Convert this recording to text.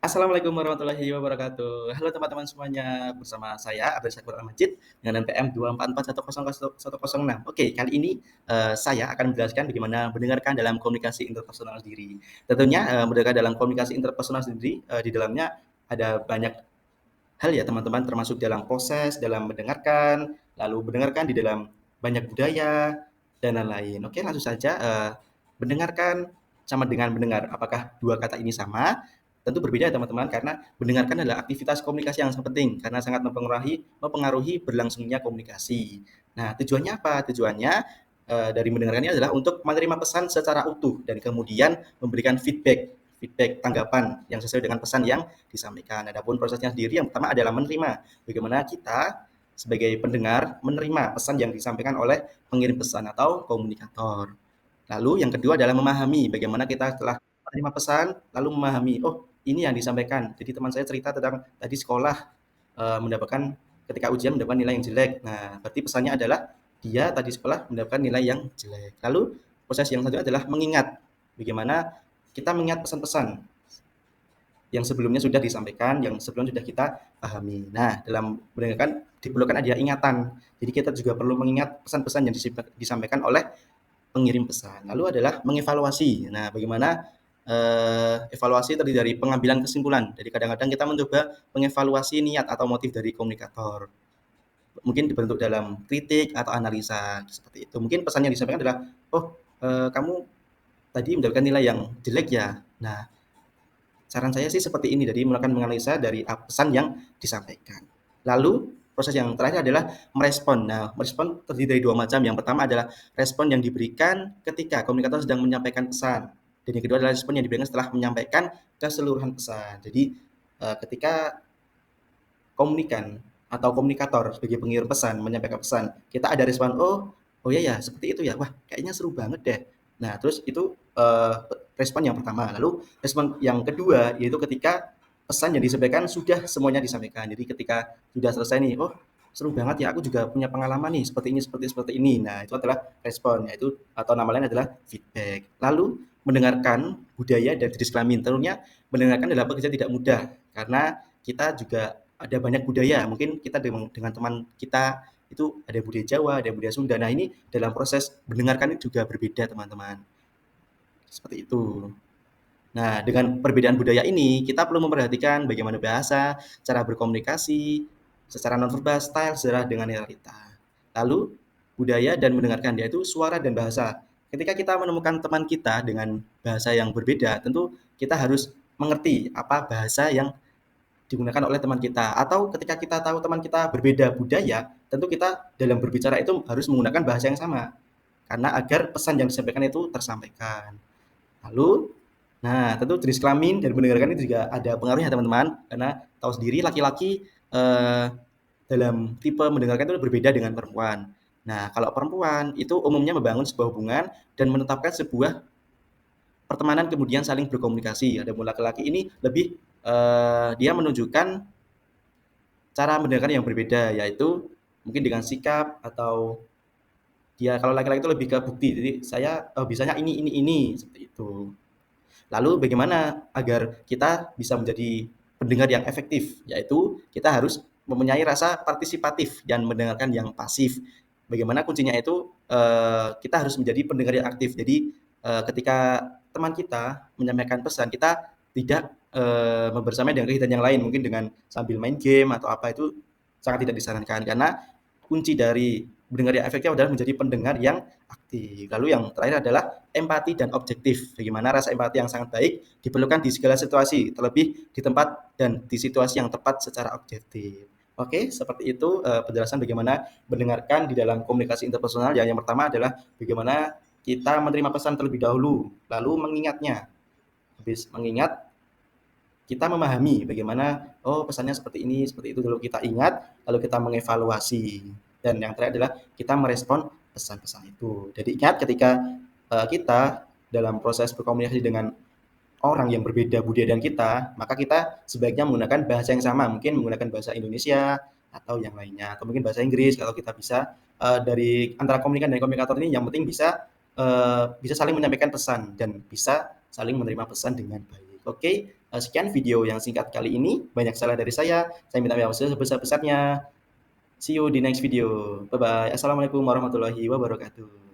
Assalamualaikum warahmatullahi wabarakatuh. Halo teman-teman semuanya, bersama saya Abdul Syakur Al-Majid dengan NPM 244100106. Oke, kali ini saya akan menjelaskan bagaimana mendengarkan dalam komunikasi interpersonal sendiri. Tentunya mendengarkan dalam komunikasi interpersonal sendiri di dalamnya ada banyak hal ya teman-teman, termasuk dalam proses, dalam mendengarkan, lalu mendengarkan di dalam banyak budaya, dan lain-lain. Oke, langsung saja, mendengarkan sama dengan mendengar. Apakah dua kata ini sama? Tentu berbeda teman-teman, karena mendengarkan adalah aktivitas komunikasi yang sangat penting, karena sangat mempengaruhi berlangsungnya komunikasi. Nah, tujuannya apa? Tujuannya dari mendengarkannya adalah untuk menerima pesan secara utuh dan kemudian memberikan feedback feedback tanggapan yang sesuai dengan pesan yang disampaikan. Adapun prosesnya sendiri yang pertama adalah menerima. Bagaimana kita sebagai pendengar menerima pesan yang disampaikan oleh pengirim pesan atau komunikator. Lalu yang kedua adalah memahami. Bagaimana kita setelah menerima pesan lalu memahami, oh ini yang disampaikan. Jadi teman saya cerita tentang tadi sekolah mendapatkan ketika ujian mendapatkan nilai yang jelek. Nah, berarti pesannya adalah dia tadi sekolah mendapatkan nilai yang jelek. Lalu proses yang selanjutnya adalah mengingat. Bagaimana kita mengingat pesan-pesan yang sebelumnya sudah disampaikan, yang sebelumnya sudah kita pahami. Nah, dalam mendengarkan diperlukan ada ingatan. Jadi kita juga perlu mengingat pesan-pesan yang disampaikan oleh pengirim pesan. Lalu adalah mengevaluasi. Nah, bagaimana evaluasi terdiri dari pengambilan kesimpulan. Jadi kadang-kadang kita mencoba mengevaluasi niat atau motif dari komunikator. Mungkin dibentuk dalam kritik atau analisa seperti itu. Mungkin pesan yang disampaikan adalah, oh kamu tadi mendapatkan nilai yang jelek ya. Nah, saran saya sih seperti ini, jadi melakukan menganalisa dari pesan yang disampaikan. Lalu proses yang terakhir adalah merespon. Nah, merespon terdiri dari dua macam. Yang pertama adalah respon yang diberikan ketika komunikator sedang menyampaikan pesan. Dan yang kedua adalah respon yang diberikan setelah menyampaikan keseluruhan pesan. Jadi ketika komunikan atau komunikator sebagai pengirim pesan menyampaikan pesan, kita ada respon, oh iya ya seperti itu ya, wah kayaknya seru banget deh. Nah terus itu respon yang pertama. Lalu respon yang kedua yaitu ketika pesan yang disampaikan sudah semuanya disampaikan. Jadi ketika sudah selesai nih, oh seru banget ya, aku juga punya pengalaman nih seperti ini seperti ini. Nah itu adalah respon, yaitu atau nama lain adalah feedback. Lalu mendengarkan budaya dan jenis kelamin. Tentunya mendengarkan adalah pekerjaan tidak mudah karena kita juga ada banyak budaya. Mungkin kita dengan teman kita itu ada budaya Jawa, ada budaya Sunda. Nah, ini dalam proses mendengarkan ini juga berbeda, teman-teman. Seperti itu. Nah, dengan perbedaan budaya ini, kita perlu memperhatikan bagaimana bahasa, cara berkomunikasi, secara nonverbal, style, sejarah dengan realita. Lalu, budaya dan mendengarkan, yaitu suara dan bahasa. Ketika kita menemukan teman kita dengan bahasa yang berbeda, tentu kita harus mengerti apa bahasa yang digunakan oleh teman kita. Atau ketika kita tahu teman kita berbeda budaya, tentu kita dalam berbicara itu harus menggunakan bahasa yang sama. Karena agar pesan yang disampaikan itu tersampaikan. Lalu, nah tentu jenis kelamin dan mendengarkan ini juga ada pengaruhnya teman-teman. Karena tahu sendiri laki-laki dalam tipe mendengarkan itu berbeda dengan perempuan. Nah, kalau perempuan itu umumnya membangun sebuah hubungan dan menetapkan sebuah pertemanan kemudian saling berkomunikasi. Ada laki-laki ini lebih dia menunjukkan cara mendengarkan yang berbeda, yaitu mungkin dengan sikap atau dia kalau laki-laki itu lebih ke bukti. Jadi saya bisanya ini seperti itu. Lalu bagaimana agar kita bisa menjadi pendengar yang efektif? Yaitu kita harus mempunyai rasa partisipatif dan mendengarkan yang pasif. Bagaimana kuncinya itu kita harus menjadi pendengar yang aktif. Jadi ketika teman kita menyampaikan pesan, kita tidak membersamai dengan kegiatan yang lain, mungkin dengan sambil main game atau apa, itu sangat tidak disarankan karena kunci dari mendengar yang efektif adalah menjadi pendengar yang aktif. Lalu yang terakhir adalah empati dan objektif. Bagaimana rasa empati yang sangat baik diperlukan di segala situasi, terlebih di tempat dan di situasi yang tepat secara objektif. Oke, seperti itu penjelasan bagaimana mendengarkan di dalam komunikasi interpersonal. Yang pertama adalah bagaimana kita menerima pesan terlebih dahulu, lalu mengingatnya. Habis mengingat, kita memahami bagaimana, oh pesannya seperti itu, lalu kita ingat, lalu kita mengevaluasi. Dan yang terakhir adalah kita merespon pesan-pesan itu. Jadi ingat ketika kita dalam proses berkomunikasi dengan orang yang berbeda budaya dan kita, maka kita sebaiknya menggunakan bahasa yang sama, mungkin menggunakan bahasa Indonesia atau yang lainnya, atau mungkin bahasa Inggris kalau kita bisa. Dari antara komunikan dan komunikator ini yang penting bisa saling menyampaikan pesan dan bisa saling menerima pesan dengan baik. Oke, Sekian video yang singkat kali ini, banyak salah dari saya minta maaf sebesar-besarnya. See you di next video. Bye-bye. Assalamualaikum warahmatullahi wabarakatuh.